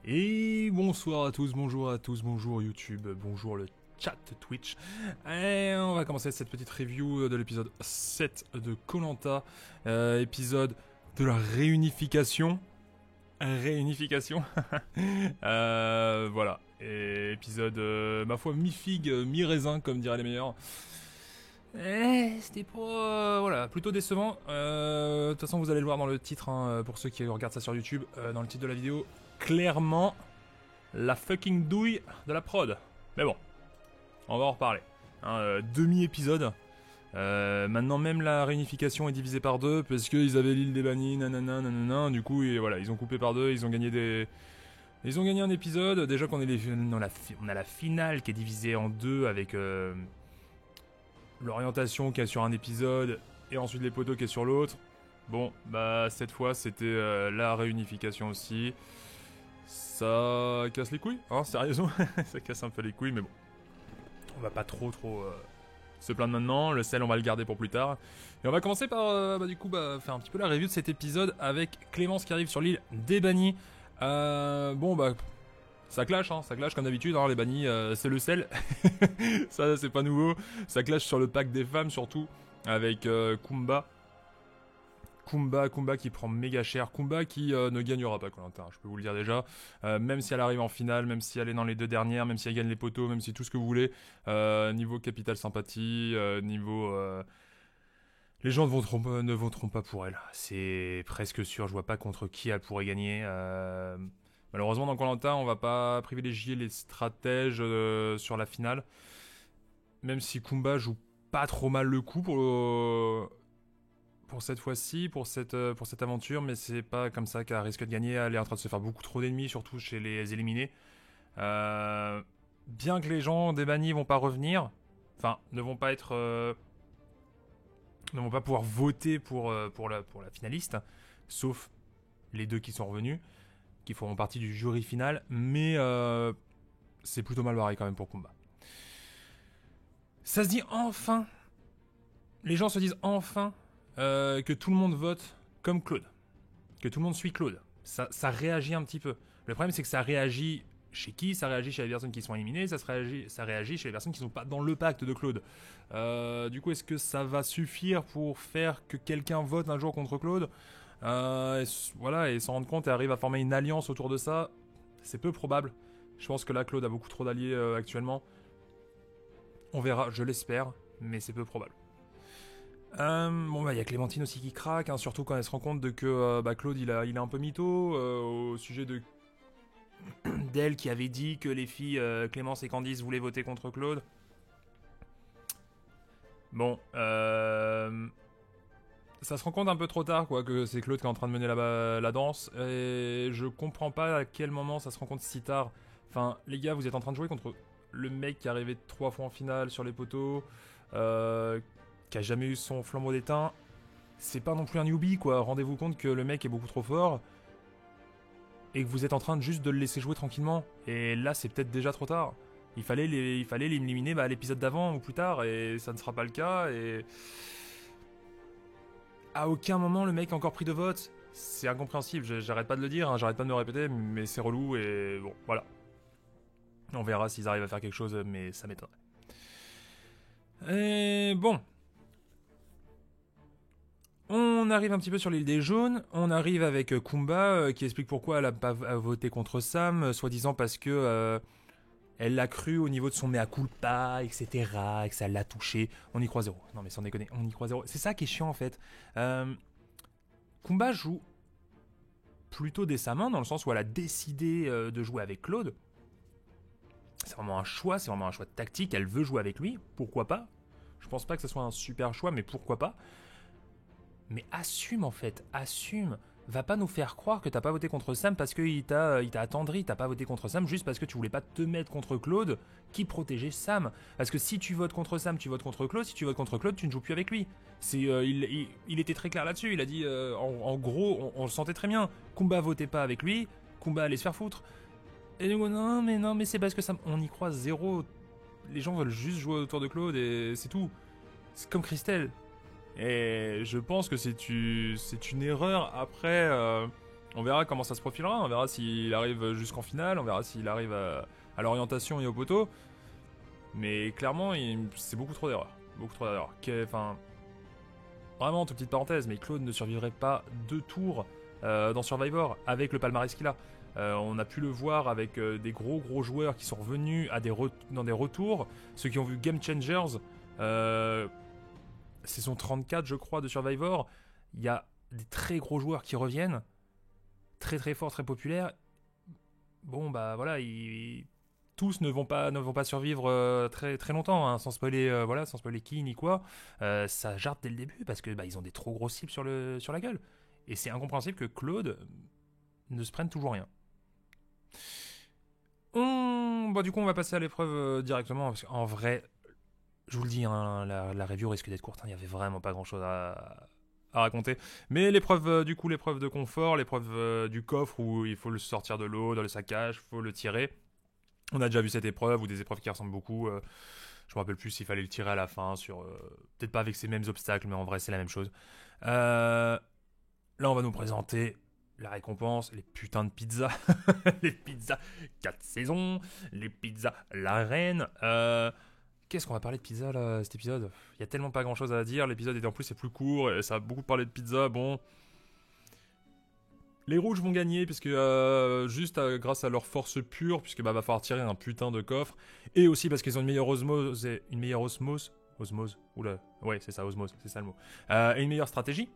Et bonsoir à tous, bonjour YouTube, bonjour le chat Twitch. Et on va commencer cette petite review de l'épisode 7 de Koh-Lanta, épisode de la réunification. Voilà, et épisode, ma foi, mi-figue, mi-raisin, comme diraient les meilleurs. C'était pas... voilà, plutôt décevant. De toute façon, vous allez le voir dans le titre, hein, pour ceux qui regardent ça sur YouTube, dans le titre de la vidéo. Clairement, la fucking douille de la prod. Mais bon, on va en reparler. Hein, demi-épisode. Maintenant, même la réunification est divisée par deux, parce qu'ils avaient l'île des bannis, nanana. Du coup, et voilà, ils ont coupé par deux, ils ont gagné des... Ils ont gagné un épisode. Déjà qu'on on a la finale qui est divisée en deux avec... l'orientation qui est sur un épisode et ensuite les poteaux qui est sur l'autre. Bon, bah cette fois c'était la réunification aussi. Ça casse les couilles, hein, sérieusement. Ça casse un peu les couilles, mais bon. On va pas trop se plaindre maintenant. Le sel, on va le garder pour plus tard. Et on va commencer par, faire un petit peu la review de cet épisode avec Clémence qui arrive sur l'île des bannis. Ça clash comme d'habitude, hein, les bannis, c'est le sel. Ça, c'est pas nouveau. Ça clash sur le pack des femmes, surtout, avec Kumba. Kumba qui prend méga cher. Kumba qui ne gagnera pas Koh-Lanta, je peux vous le dire déjà. Même si elle arrive en finale, même si elle est dans les deux dernières, même si elle gagne les poteaux, même si tout ce que vous voulez. Niveau capital sympathie, les gens ne voteront pas pour elle. C'est presque sûr, je vois pas contre qui elle pourrait gagner. Malheureusement, dans Koh-Lanta, on va pas privilégier les stratèges sur la finale. Même si Kumba joue pas trop mal le coup pour cette fois-ci, pour cette aventure, mais c'est pas comme ça qu'elle risque de gagner. Elle est en train de se faire beaucoup trop d'ennemis, surtout chez les éliminés. Bien que les gens des bannis vont pas revenir, enfin, ne vont pas pouvoir voter pour la finaliste, sauf les deux qui sont revenus, qui feront partie du jury final, mais c'est plutôt mal barré quand même pour Kumba. Ça se dit enfin, les gens se disent enfin que tout le monde vote comme Claude, que tout le monde suit Claude. Ça réagit un petit peu. Le problème c'est que ça réagit chez qui? Ça réagit chez les personnes qui sont éliminées, ça réagit chez les personnes qui sont pas dans le pacte de Claude. Du coup, est-ce que ça va suffire pour faire que quelqu'un vote un jour contre Claude? Voilà, et s'en rendre compte et arrive à former une alliance autour de ça, c'est peu probable. Je pense que là, Claude a beaucoup trop d'alliés actuellement. On verra, je l'espère, mais c'est peu probable. Il y a Clémentine aussi qui craque, hein, surtout quand elle se rend compte que Claude il est un peu mytho au sujet d'elle qui avait dit que les filles Clémence et Candice voulaient voter contre Claude. Bon, ça se rend compte un peu trop tard, quoi, que c'est Claude qui est en train de mener la danse, et je comprends pas à quel moment ça se rend compte si tard. Enfin, les gars, vous êtes en train de jouer contre le mec qui est arrivé 3 fois en finale sur les poteaux, qui a jamais eu son flambeau d'étain. C'est pas non plus un newbie, quoi. Rendez-vous compte que le mec est beaucoup trop fort, et que vous êtes en train juste de le laisser jouer tranquillement. Et là, c'est peut-être déjà trop tard. Il fallait l'éliminer à l'épisode d'avant ou plus tard, et ça ne sera pas le cas, et... À aucun moment le mec a encore pris de vote. C'est incompréhensible, j'arrête pas de le dire, hein, j'arrête pas de me répéter, mais c'est relou et bon, voilà. On verra s'ils arrivent à faire quelque chose, mais ça m'étonnerait. Et bon. On arrive un petit peu sur l'île des jaunes, on arrive avec Kumba qui explique pourquoi elle a pas voté contre Sam, soi-disant parce que elle l'a cru au niveau de son mea culpa, etc., et que ça l'a touché. On y croit zéro. Non mais sans déconner, on y croit zéro. C'est ça qui est chiant en fait. Kumba joue plutôt décemment, dans le sens où elle a décidé de jouer avec Claude. C'est vraiment un choix tactique, elle veut jouer avec lui, pourquoi pas. Je pense pas que ce soit un super choix, mais pourquoi pas. Mais assume en fait, assume. Va pas nous faire croire que t'as pas voté contre Sam parce qu'il t'a attendri. T'as pas voté contre Sam juste parce que tu voulais pas te mettre contre Claude qui protégeait Sam. Parce que si tu votes contre Sam, tu votes contre Claude. Si tu votes contre Claude, tu ne joues plus avec lui. Il était très clair là-dessus. Il a dit, en gros, on le sentait très bien. Kumba votait pas avec lui. Kumba allait se faire foutre. Et non, mais c'est parce que Sam... On y croit zéro. Les gens veulent juste jouer autour de Claude et c'est tout. C'est comme Christelle. Et je pense que c'est une erreur. Après, On verra comment ça se profilera, on verra s'il arrive jusqu'en finale, on verra s'il arrive à l'orientation et au poteau. Mais clairement, c'est beaucoup trop d'erreurs. Beaucoup trop d'erreurs. Enfin, vraiment, toute petite parenthèse, mais Claude ne survivrait pas 2 tours dans Survivor avec le palmarès qu'il a. On a pu le voir avec des gros joueurs qui sont revenus dans des retours. Ceux qui ont vu Game Changers, saison 34 je crois de Survivor, il y a des très gros joueurs qui reviennent, très très forts, très populaires. Bon bah voilà, tous ne vont pas survivre très très longtemps, hein, sans spoiler sans spoiler qui ni quoi. Ça jarde dès le début parce que ils ont des trop grosses cibles sur la gueule. Et c'est incompréhensible que Claude ne se prenne toujours rien. Du coup, on va passer à l'épreuve directement. Parce qu'en vrai, je vous le dis, hein, la review risque d'être courte. Il n'y avait vraiment pas grand-chose à raconter. Mais l'épreuve, l'épreuve de confort, l'épreuve du coffre où il faut le sortir de l'eau, dans le saccage, il faut le tirer. On a déjà vu cette épreuve ou des épreuves qui ressemblent beaucoup. Je me rappelle plus s'il fallait le tirer à la fin. Peut-être pas avec ces mêmes obstacles, mais en vrai, c'est la même chose. Là, on va nous présenter la récompense, les putains de pizzas. Les pizzas 4 saisons, les pizzas la reine. Qu'est-ce qu'on va parler de pizza là, cet épisode? Il y a tellement pas grand chose à dire. L'épisode en plus c'est plus court et ça a beaucoup parlé de pizza. Bon, les rouges vont gagner puisque grâce à leur force pure, puisque va falloir tirer un putain de coffre, et aussi parce qu'ils ont une meilleure osmose. Oula, ouais c'est ça, osmose, c'est ça le mot. Et une meilleure stratégie.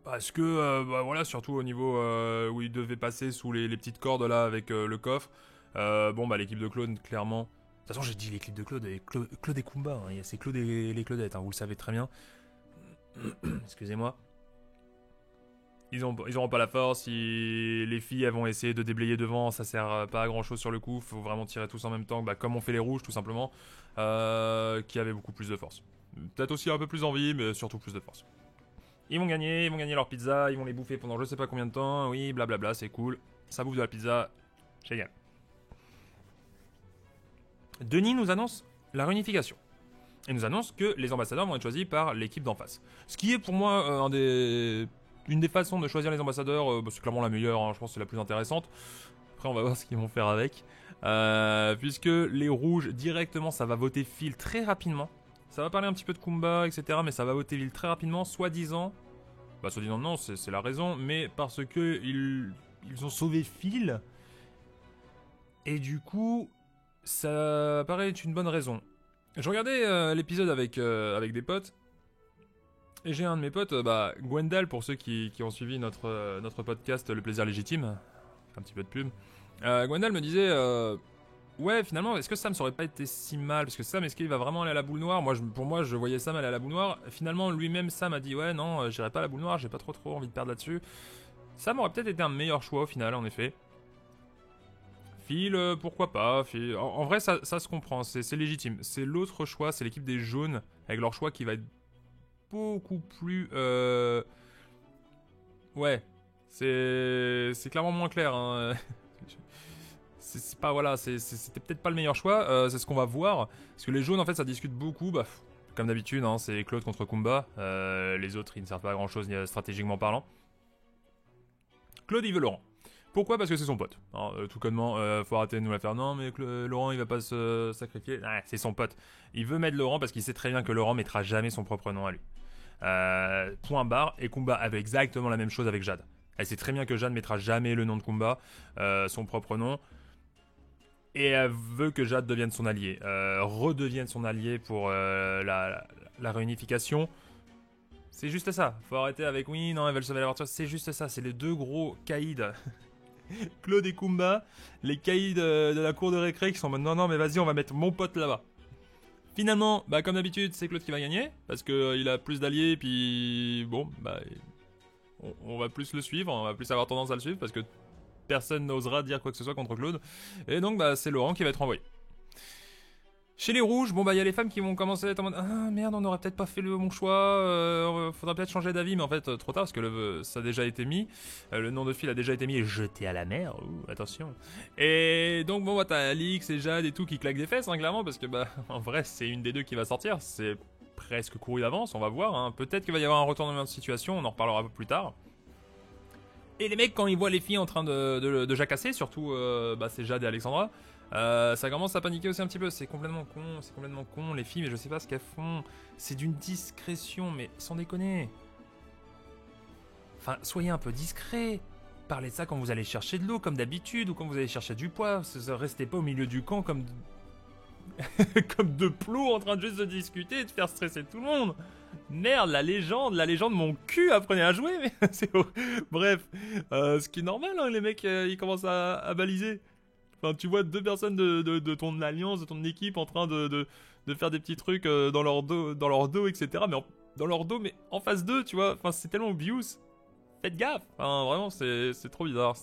Parce que, surtout au niveau où ils devaient passer sous les petites cordes là avec le coffre. L'équipe de Claude, clairement. De toute façon, j'ai dit l'équipe de Claude et Claude et Kumba. Hein, c'est Claude et les Claudettes, hein, vous le savez très bien. Excusez-moi. Ils auront pas la force. Les filles, elles vont essayer de déblayer devant. Ça sert pas à grand chose sur le coup. Faut vraiment tirer tous en même temps, comme on fait les rouges, tout simplement. Qui avaient beaucoup plus de force. Peut-être aussi un peu plus d'envie, mais surtout plus de force. Ils vont gagner leur pizza, ils vont les bouffer pendant je sais pas combien de temps, oui, blablabla, c'est cool. Ça bouffe de la pizza, génial. Denis nous annonce la réunification. Il nous annonce que les ambassadeurs vont être choisis par l'équipe d'en face. Ce qui est pour moi une des façons de choisir les ambassadeurs, c'est clairement la meilleure, hein, je pense que c'est la plus intéressante. Après on va voir ce qu'ils vont faire avec. Puisque les rouges, directement, ça va voter fil très rapidement. Ça va parler un petit peu de Kumba, etc. Mais ça va voter Ville très rapidement, soi-disant. Soi-disant non, c'est la raison. Mais parce que ils ont sauvé Phil. Et du coup, ça paraît être une bonne raison. Je regardais l'épisode avec des potes. Et j'ai un de mes potes, Gwendal, pour ceux qui ont suivi notre podcast Le Plaisir Légitime. Un petit peu de pub. Gwendal me disait... Ouais, finalement, est-ce que Sam ça aurait pas été si mal? Parce que Sam, est-ce qu'il va vraiment aller à la boule noire? Pour moi, je voyais Sam aller à la boule noire. Finalement, lui-même, Sam a dit ouais, non, j'irai pas à la boule noire, j'ai pas trop envie de perdre là-dessus. Sam aurait peut-être été un meilleur choix au final, en effet. Phil, pourquoi pas. En vrai, ça se comprend, c'est légitime. C'est l'autre choix, c'est l'équipe des jaunes, avec leur choix qui va être beaucoup plus... Ouais, c'est clairement moins clair, hein. C'était peut-être pas le meilleur choix, c'est ce qu'on va voir. Parce que les jaunes, en fait, ça discute beaucoup. Comme d'habitude, hein, c'est Claude contre Kumba. Les autres, ils ne servent pas à grand chose stratégiquement parlant. Claude, il veut Laurent. Pourquoi? Parce que c'est son pote. Tout connement, faut arrêter de nous la faire. Non, mais Laurent, il va pas se sacrifier. C'est son pote. Il veut mettre Laurent parce qu'il sait très bien que Laurent mettra jamais son propre nom à lui. Point barre. Et Kumba avait exactement la même chose avec Jade. Elle sait très bien que Jade mettra jamais le nom de Kumba, son propre nom. Et elle veut que Jade devienne son allié, redevienne son allié pour la réunification. C'est juste ça. Faut arrêter avec oui, non, ils veulent sauver l'aventure. C'est juste ça. C'est les deux gros caïds, Claude et Kumba, les caïds de la cour de récré qui sont en mode non, mais vas-y, on va mettre mon pote là-bas. Finalement, comme d'habitude, c'est Claude qui va gagner parce qu'il a plus d'alliés. Puis bon, on va plus le suivre, on va plus avoir tendance à le suivre parce que personne n'osera dire quoi que ce soit contre Claude. Et donc, c'est Laurent qui va être envoyé. Chez les rouges, y a les femmes qui vont commencer à être en mode ah merde, on aurait peut-être pas fait le bon choix, faudrait peut-être changer d'avis, mais en fait, trop tard parce que ça a déjà été mis. Le nom de fille a déjà été mis et jeté à la mer. Attention. Et donc, t'as Alix et Jade et tout qui claquent des fesses, hein, clairement, parce que en vrai, c'est une des deux qui va sortir. C'est presque couru d'avance, on va voir. Hein. Peut-être qu'il va y avoir un retournement de situation, on en reparlera un peu plus tard. Et les mecs, quand ils voient les filles en train de jacasser, surtout c'est Jade et Alexandra, ça commence à paniquer aussi un petit peu. C'est complètement con les filles, mais je sais pas ce qu'elles font. C'est d'une discrétion, mais sans déconner. Enfin, soyez un peu discret. Parlez de ça quand vous allez chercher de l'eau, comme d'habitude, ou quand vous allez chercher du poids. Restez pas au milieu du camp comme comme deux plots en train de juste de discuter et de faire stresser tout le monde. Merde, la légende, mon cul, apprenez à jouer, mais bref, ce qui est normal, hein, les mecs, ils commencent à baliser. Enfin, tu vois deux personnes de ton alliance, de ton équipe en train de faire des petits trucs dans leur dos, etc. Mais dans leur dos, mais en face d'eux, tu vois. Enfin, c'est tellement obvious. Faites gaffe. Enfin, vraiment, c'est trop bizarre.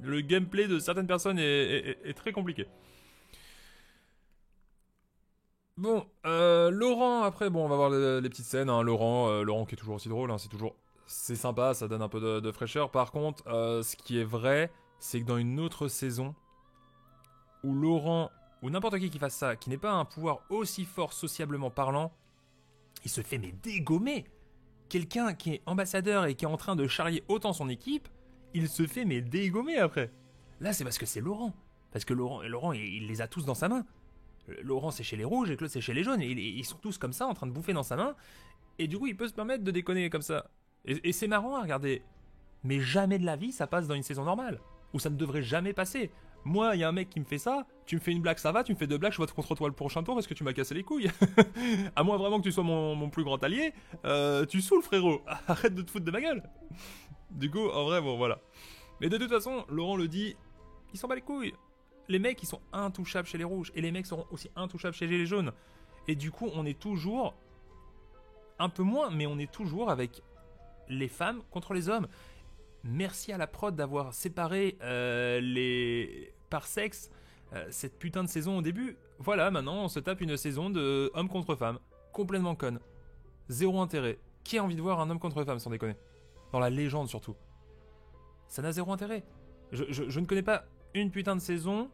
Le gameplay de certaines personnes est très compliqué. Bon, Laurent, après, bon, on va voir les petites scènes. Hein. Laurent qui est toujours aussi drôle, hein, c'est sympa, ça donne un peu de fraîcheur. Par contre, ce qui est vrai, c'est que dans une autre saison, où Laurent, ou n'importe qui fasse ça, qui n'est pas un pouvoir aussi fort sociablement parlant, il se fait mais dégommer. Quelqu'un qui est ambassadeur et qui est en train de charrier autant son équipe, il se fait mais dégommer après. Là, c'est parce que c'est Laurent. Parce que Laurent il les a tous dans sa main. Laurent c'est chez les rouges et Claude c'est chez les jaunes. Et ils sont tous comme ça en train de bouffer dans sa main. Et du coup il peut se permettre de déconner comme ça. Et c'est marrant à regarder. Mais jamais de la vie ça passe dans une saison normale. Ou ça ne devrait jamais passer. Moi il y a un mec qui me fait ça. Tu me fais une blague ça va. Tu me fais deux blagues je vote contre toi le prochain tour parce que tu m'as cassé les couilles. À moins vraiment que tu sois mon plus grand allié. Tu saoules frérot. Arrête de te foutre de ma gueule. Du coup en vrai bon voilà. Mais de toute façon Laurent le dit. Il s'en bat les couilles. Les mecs, ils sont intouchables chez les rouges. Et les mecs seront aussi intouchables chez les jaunes. Et du coup, on est toujours... Un peu moins, mais on est toujours avec les femmes contre les hommes. Merci à la prod d'avoir séparé par sexe cette putain de saison au début. Voilà, maintenant, on se tape une saison de homme contre femme. Complètement conne. Zéro intérêt. Qui a envie de voir un homme contre femme, sans déconner? Dans la légende, surtout. Ça n'a zéro intérêt. Je ne connais pas une putain de saison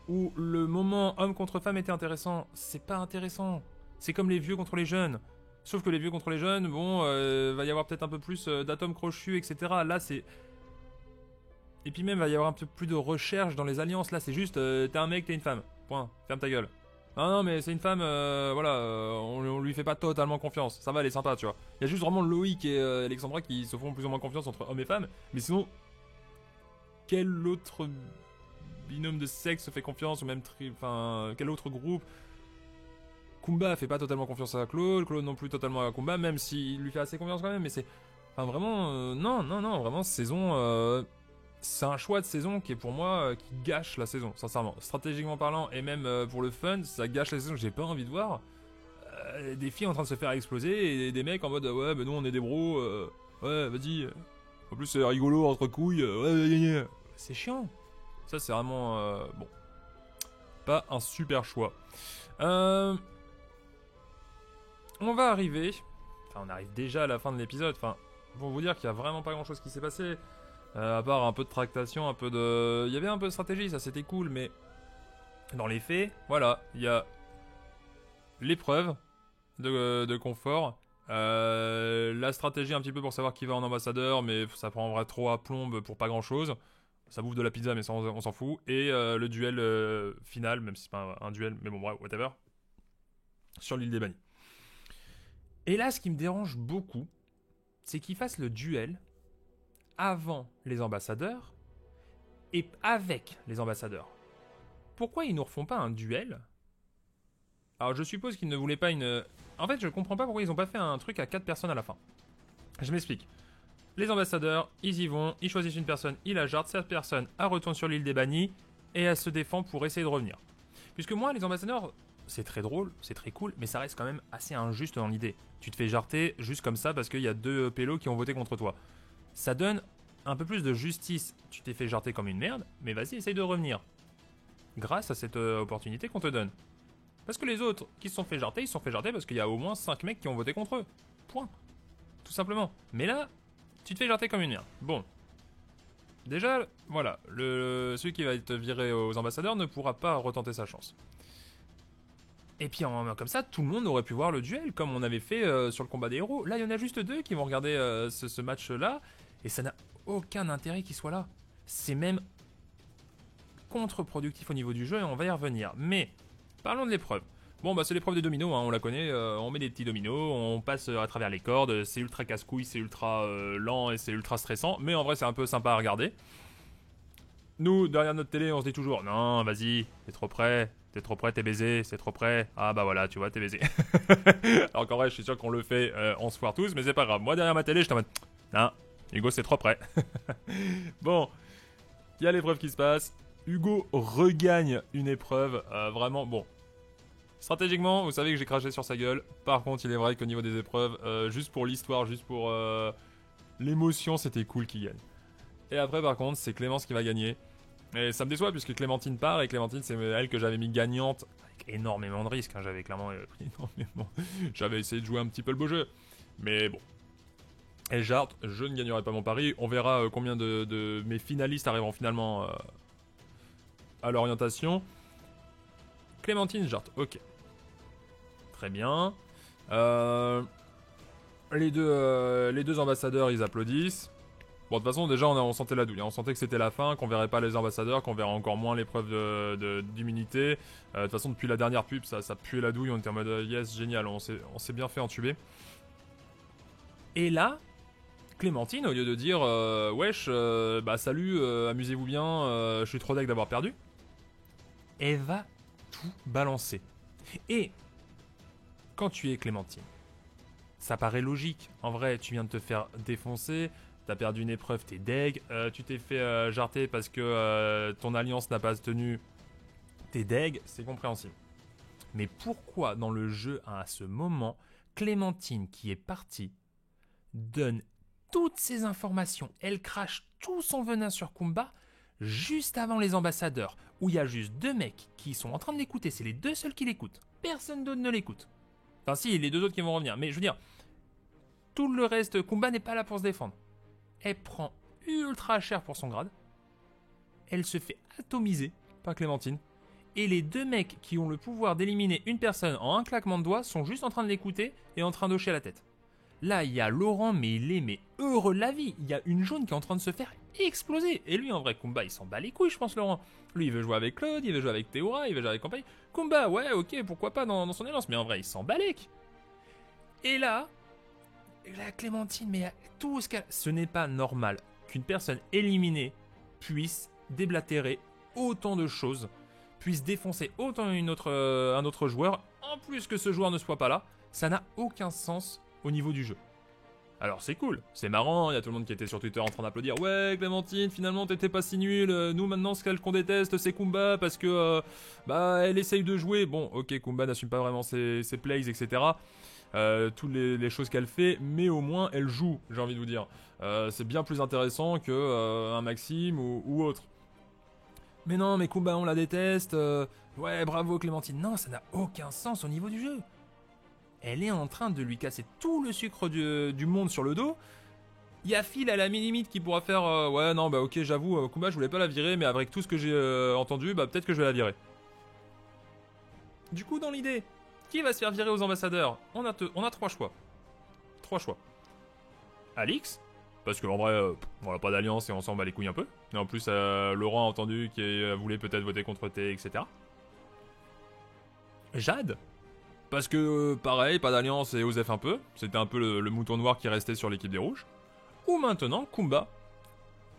où le moment homme contre femme était intéressant. C'est pas intéressant. C'est comme les vieux contre les jeunes. Sauf que les vieux contre les jeunes, bon, va y avoir peut-être un peu plus d'atomes crochus, etc. Là, c'est... Et puis même, va y avoir un peu plus de recherche dans les alliances. Là, c'est juste, t'es un mec, t'es une femme. Point. Ferme ta gueule. Non, mais c'est une femme, voilà, on lui fait pas totalement confiance. Ça va, elle est sympa, tu vois. Il y a juste vraiment Loïc et Alexandra qui se font plus ou moins confiance entre hommes et femmes. Mais sinon, quel autre binôme de sexe se fait confiance, ou même quel autre groupe? Kumba fait pas totalement confiance à Claude non plus totalement à Kumba, même s'il lui fait assez confiance quand même, mais c'est... Enfin vraiment, non, vraiment, saison... c'est un choix de saison qui est pour moi, qui gâche la saison, sincèrement. Stratégiquement parlant, et même pour le fun, ça gâche la saison que j'ai pas envie de voir. Des filles en train de se faire exploser, et des mecs en mode, ouais, bah nous on est des bros, ouais, vas-y. En plus c'est rigolo entre couilles, ouais. C'est chiant. Ça c'est vraiment, bon. Pas un super choix. On va arriver... Enfin, on arrive déjà à la fin de l'épisode. Enfin, pour vous dire qu'il y a vraiment pas grand chose qui s'est passé. À part un peu de tractation, un peu de... Il y avait un peu de stratégie, ça c'était cool, mais... Dans les faits, voilà, il y a... l'épreuve de confort. La stratégie un petit peu pour savoir qui va en ambassadeur, mais ça prendra trop à plombe pour pas grand chose. Ça bouffe de la pizza, mais ça, on s'en fout. Et le duel final, même si c'est pas un duel, mais bon, bref, whatever. Sur l'île des bannis. Et là, ce qui me dérange beaucoup, c'est qu'ils fassent le duel avant les ambassadeurs et avec les ambassadeurs. Pourquoi ils ne refont pas un duel? Alors, je suppose qu'ils ne voulaient pas une... En fait, je comprends pas pourquoi ils n'ont pas fait un truc à 4 personnes à la fin. Je m'explique. Les ambassadeurs, ils y vont, ils choisissent une personne, ils la jardent, cette personne, elle retourne sur l'île des bannis et elle se défend pour essayer de revenir. Puisque moi, les ambassadeurs... C'est très drôle, c'est très cool, mais ça reste quand même assez injuste dans l'idée. Tu te fais jarter juste comme ça parce qu'il y a 2 pélos qui ont voté contre toi. Ça donne un peu plus de justice. Tu t'es fait jarter comme une merde, mais vas-y, essaye de revenir. Grâce à cette opportunité qu'on te donne. Parce que les autres qui se sont fait jarter, ils se sont fait jarter parce qu'il y a au moins 5 mecs qui ont voté contre eux. Point. Tout simplement. Mais là, tu te fais jarter comme une merde. Bon. Déjà, voilà, celui qui va être viré aux ambassadeurs ne pourra pas retenter sa chance. Et puis comme ça, tout le monde aurait pu voir le duel, comme on avait fait sur le combat des héros. Là, il y en a juste 2 qui vont regarder ce match-là. Et ça n'a aucun intérêt qu'il soit là. C'est même contre-productif au niveau du jeu et on va y revenir. Mais, parlons de l'épreuve. Bon, bah c'est l'épreuve des dominos, hein, on la connaît, on met des petits dominos, on passe à travers les cordes, c'est ultra casse-couille, c'est ultra lent et c'est ultra stressant, mais en vrai c'est un peu sympa à regarder. Nous, derrière notre télé, on se dit toujours, non, vas-y, t'es trop près, t'es baisé, c'est trop près, ah bah voilà, tu vois, t'es baisé. Alors qu'en vrai, je suis sûr qu'on le fait, on se foire tous, mais c'est pas grave. Moi, derrière ma télé, je t'en mode, non, Hugo, c'est trop près. Bon, il y a l'épreuve qui se passe, Hugo regagne une épreuve, vraiment, bon. Stratégiquement, vous savez que j'ai craché sur sa gueule. Par contre, il est vrai qu'au niveau des épreuves, juste pour l'histoire, juste pour l'émotion, c'était cool qu'il gagne. Et après, par contre, c'est Clémence qui va gagner. Et ça me déçoit puisque Clémentine part et Clémentine, c'est elle que j'avais mis gagnante avec énormément de risques. Hein, j'avais clairement pris énormément. J'avais essayé de jouer un petit peu le beau jeu. Mais bon. Et Jart, je ne gagnerai pas mon pari. On verra combien de mes finalistes arriveront finalement à l'orientation. Clémentine, Jart, ok. Très bien. Les deux ambassadeurs, ils applaudissent. Bon, de toute façon, déjà, on sentait la douille. Hein. On sentait que c'était la fin, qu'on verrait pas les ambassadeurs, qu'on verrait encore moins l'épreuve d'immunité. De toute façon, depuis la dernière pub, ça puait la douille. On était en mode yes, génial, on s'est bien fait entuber. Et là, Clémentine, au lieu de dire wesh, bah salut, amusez-vous bien, je suis trop deg d'avoir perdu, elle va tout balancer. Et quand tu es Clémentine, ça paraît logique. En vrai, tu viens de te faire défoncer, t'as perdu une épreuve, t'es deg, tu t'es fait jarter parce que ton alliance n'a pas tenu, t'es deg, c'est compréhensible. Mais pourquoi dans le jeu, à ce moment, Clémentine qui est partie donne toutes ces informations, elle crache tout son venin sur Kumba juste avant les ambassadeurs, où il y a juste deux mecs qui sont en train de l'écouter, c'est les deux seuls qui l'écoutent, personne d'autre ne l'écoute. Enfin si, les deux autres qui vont revenir, mais je veux dire, tout le reste, Kumba n'est pas là pour se défendre. Elle prend ultra cher pour son grade, elle se fait atomiser par Clémentine, et les deux mecs qui ont le pouvoir d'éliminer une personne en un claquement de doigts sont juste en train de l'écouter et en train d'hocher la tête. Là, il y a Laurent, mais il est heureux de la vie. Il y a une jaune qui est en train de se faire exploser. Et lui, en vrai, Kumba, il s'en bat les couilles, je pense, Laurent. Lui, il veut jouer avec Claude, il veut jouer avec Théora, il veut jouer avec compagnie. Kumba, ouais, ok, pourquoi pas dans son alliance. Mais en vrai, il s'en bat les couilles. Et là, la Clémentine, mais tout ce qu'elle... Ce n'est pas normal qu'une personne éliminée puisse déblatérer autant de choses, puisse défoncer autant un autre joueur, en plus que ce joueur ne soit pas là. Ça n'a aucun sens au niveau du jeu. Alors c'est cool, c'est marrant, il y a tout le monde qui était sur Twitter en train d'applaudir. Ouais Clémentine, finalement t'étais pas si nul, nous maintenant ce qu'on déteste c'est Kumba parce que bah elle essaye de jouer. Bon ok, Kumba n'assume pas vraiment ses plays etc. Toutes les choses qu'elle fait, mais au moins elle joue, j'ai envie de vous dire. C'est bien plus intéressant que un Maxime ou autre. Mais non mais Kumba on la déteste, ouais bravo Clémentine. Non, ça n'a aucun sens au niveau du jeu. Elle est en train de lui casser tout le sucre du monde sur le dos. Il y a Phil à la limite qui pourra faire ouais non bah ok j'avoue Kumba je voulais pas la virer, mais avec tout ce que j'ai entendu bah peut-être que je vais la virer. Du coup dans l'idée, qui va se faire virer aux ambassadeurs? On a trois choix. Alix, parce qu'en vrai on n'a pas d'alliance et on s'en bat les couilles un peu. Et en plus Laurent a entendu qu'il voulait peut-être voter contre T etc. Jade, parce que pareil, pas d'alliance et Osef un peu. C'était un peu le mouton noir qui restait sur l'équipe des rouges. Ou maintenant Kumba,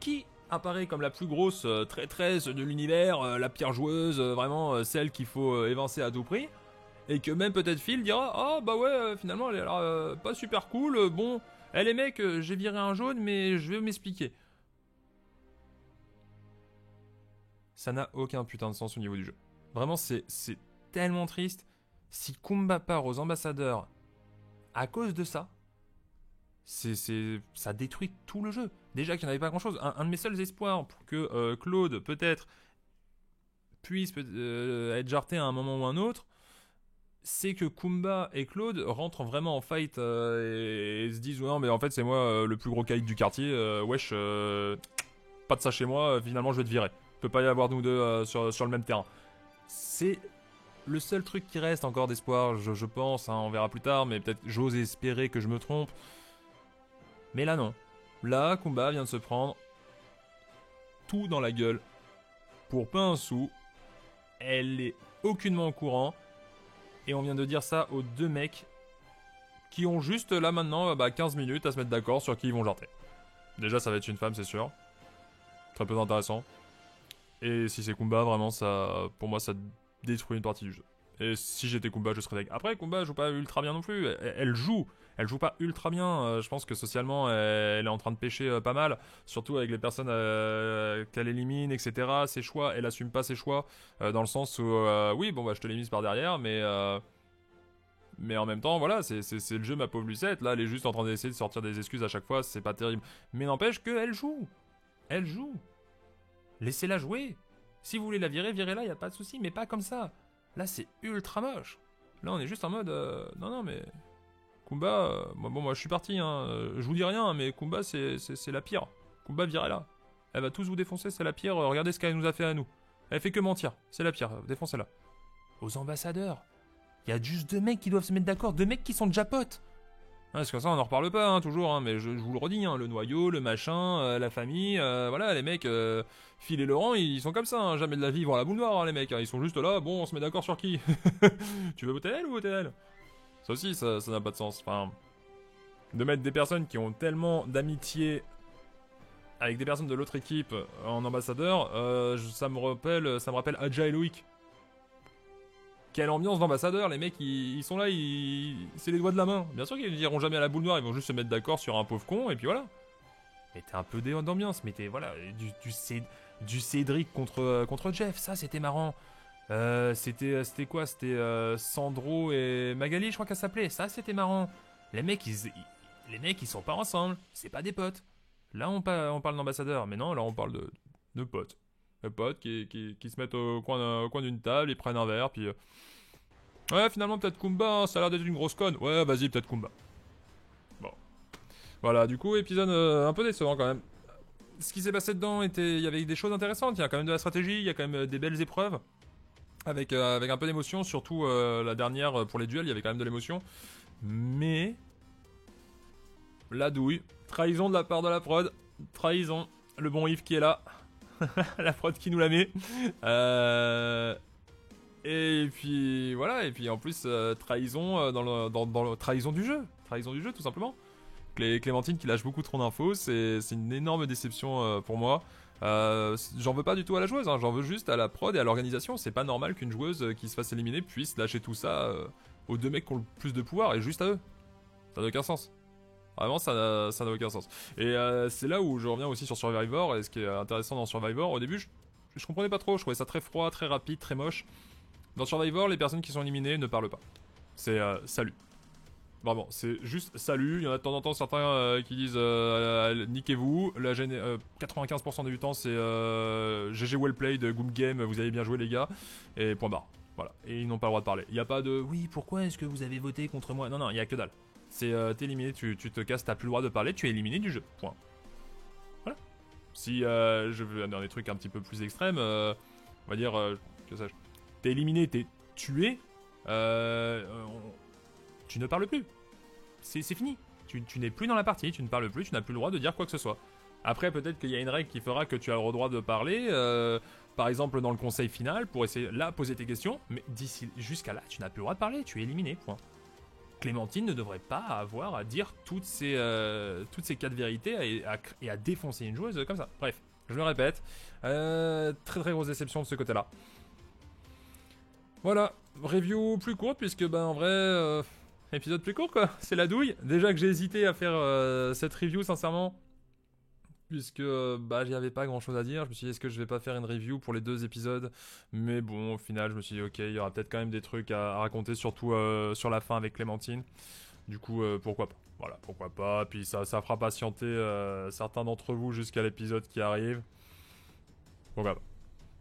qui apparaît comme la plus grosse traîtresse de l'univers, la pire joueuse, vraiment celle qu'il faut évincer à tout prix. Et que même peut-être Phil dira ah bah ouais finalement elle a l'air pas super cool, bon, les mecs j'ai viré un jaune mais je vais m'expliquer. Ça n'a aucun putain de sens au niveau du jeu. Vraiment c'est tellement triste. Si Kumba part aux ambassadeurs à cause de ça, ça détruit tout le jeu. Déjà qu'il n'y en avait pas grand chose. Un de mes seuls espoirs pour que Claude peut-être puisse être jarté à un moment ou un autre, c'est que Kumba et Claude rentrent vraiment en fight et se disent non mais en fait c'est moi le plus gros caïd du quartier, wesh, pas de ça chez moi, finalement je vais te virer. Peut pas y avoir nous deux sur le même terrain. C'est le seul truc qui reste encore d'espoir, je pense, hein, on verra plus tard, mais peut-être j'ose espérer que je me trompe. Mais là non. Là, Kumba vient de se prendre tout dans la gueule. Pour pas un sou. Elle est aucunement au courant. Et on vient de dire ça aux deux mecs qui ont juste là maintenant 15 minutes à se mettre d'accord sur qui ils vont janter. Déjà, ça va être une femme, c'est sûr. Très peu intéressant. Et si c'est Kumba, vraiment, ça, pour moi, ça détruit une partie du jeu. Et si j'étais Kumba, je serais deg. Après, Kumba joue pas ultra bien non plus. Elle joue. Elle joue pas ultra bien. Je pense que socialement, elle est en train de pêcher pas mal. Surtout avec les personnes qu'elle élimine, etc. Ses choix, elle assume pas ses choix. Dans le sens où, oui, bon, bah, je te l'ai mise par derrière, mais en même temps, voilà, c'est le jeu, ma pauvre Lucette. Là, elle est juste en train d'essayer de sortir des excuses à chaque fois. C'est pas terrible. Mais n'empêche qu'elle joue. Elle joue. Laissez-la jouer. Si vous voulez la virer, virez-la, y a pas de souci. Mais pas comme ça. Là, c'est ultra moche. Là, on est juste en mode... non, mais... Kumba... moi, je suis parti, hein. Je vous dis rien, mais Kumba, c'est la pire. Kumba, virez-la. Elle va tous vous défoncer, c'est la pire. Regardez ce qu'elle nous a fait à nous. Elle fait que mentir. C'est la pire. Défoncez-la. Aux ambassadeurs. Il y a juste deux mecs qui doivent se mettre d'accord. Deux mecs qui sont déjà potes. Parce que ça, on n'en reparle pas, hein, toujours, hein, mais je vous le redis, hein, le noyau, le machin, la famille, voilà, les mecs, Phil et Laurent, ils sont comme ça, hein, jamais de la vie, ils vont à la boule noire, hein, les mecs, hein, ils sont juste là, bon, on se met d'accord sur qui. Tu veux voter elle ou voter elle? Ça aussi, ça n'a pas de sens, enfin... De mettre des personnes qui ont tellement d'amitié avec des personnes de l'autre équipe en ambassadeur, ça me rappelle Adja et Loïc. Quelle ambiance d'ambassadeur, les mecs ils sont là, c'est les doigts de la main. Bien sûr qu'ils iront jamais à la boule noire, ils vont juste se mettre d'accord sur un pauvre con et puis voilà. Mais t'es un peu d'ambiance, mais t'es voilà, du Cédric contre Jeff, ça c'était marrant. C'était quoi? C'était Sandro et Magali, je crois qu'elle s'appelait. Ça c'était marrant. Les mecs ils sont pas ensemble, c'est pas des potes. Là on parle d'ambassadeur, mais non, là on parle de potes. De potes qui se mettent au coin d'une table, ils prennent un verre, puis... Ouais, finalement, peut-être Kumba, hein, ça a l'air d'être une grosse conne. Ouais, vas-y, peut-être Kumba. Bon. Voilà, du coup, épisode un peu décevant quand même. Ce qui s'est passé dedans, il y avait des choses intéressantes. Il y a quand même de la stratégie, il y a quand même des belles épreuves. Avec un peu d'émotion, surtout la dernière pour les duels, il y avait quand même de l'émotion. Mais... La douille. Trahison de la part de la prod. Trahison. Le bon Yves qui est là. La prod qui nous la met. Et puis voilà, et puis en plus trahison dans le trahison du jeu tout simplement. Clémentine qui lâche beaucoup trop d'infos, c'est une énorme déception pour moi. J'en veux pas du tout à la joueuse, hein, j'en veux juste à la prod et à l'organisation. C'est pas normal qu'une joueuse qui se fasse éliminer puisse lâcher tout ça aux deux mecs qui ont le plus de pouvoir et juste à eux. Ça n'a aucun sens. Vraiment, ça n'a aucun sens. Et c'est là où je reviens aussi sur Survivor. Et ce qui est intéressant dans Survivor, au début, je comprenais pas trop. Je trouvais ça très froid, très rapide, très moche. Dans Survivor, les personnes qui sont éliminées ne parlent pas. C'est salut. Vraiment, c'est juste salut. Il y en a de temps en temps certains qui disent niquez-vous. 95% du temps, c'est GG well played, good game, vous avez bien joué les gars. Et point barre. Voilà. Et ils n'ont pas le droit de parler. Il n'y a pas de oui, pourquoi est-ce que vous avez voté contre moi? Non, non, il n'y a que dalle. C'est t'es éliminé, tu te casses, t'as plus le droit de parler, tu es éliminé du jeu. Point. Voilà. Si je veux dans des trucs un petit peu plus extrêmes, on va dire, que sais-je, t'es éliminé, t'es tué, tu ne parles plus. C'est fini. Tu n'es plus dans la partie, tu ne parles plus, tu n'as plus le droit de dire quoi que ce soit. Après, peut-être qu'il y a une règle qui fera que tu as le droit de parler, par exemple dans le conseil final, pour essayer là poser tes questions, mais d'ici jusqu'à là, tu n'as plus le droit de parler, tu es éliminé, point. Clémentine ne devrait pas avoir à dire toutes ces cas de vérité et à défoncer une joueuse comme ça. Bref, je le répète, très très grosse déception de ce côté-là. Voilà, review plus courte puisque en vrai, épisode plus court quoi, c'est la douille. Déjà que j'ai hésité à faire cette review sincèrement, puisque j'y avais pas grand chose à dire. Je me suis dit est-ce que je vais pas faire une review pour les deux épisodes, mais bon au final je me suis dit ok il y aura peut-être quand même des trucs à raconter, surtout sur la fin avec Clémentine. Du coup pourquoi pas. Voilà, pourquoi pas, puis ça fera patienter certains d'entre vous jusqu'à l'épisode qui arrive. Pourquoi pas.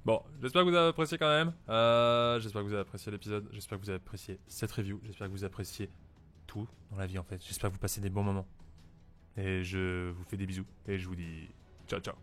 Bon, j'espère que vous avez apprécié quand même. J'espère que vous avez apprécié l'épisode. J'espère que vous avez apprécié cette review. J'espère que vous appréciez tout dans la vie en fait. J'espère que vous passez des bons moments. Et je vous fais des bisous. Et je vous dis ciao ciao.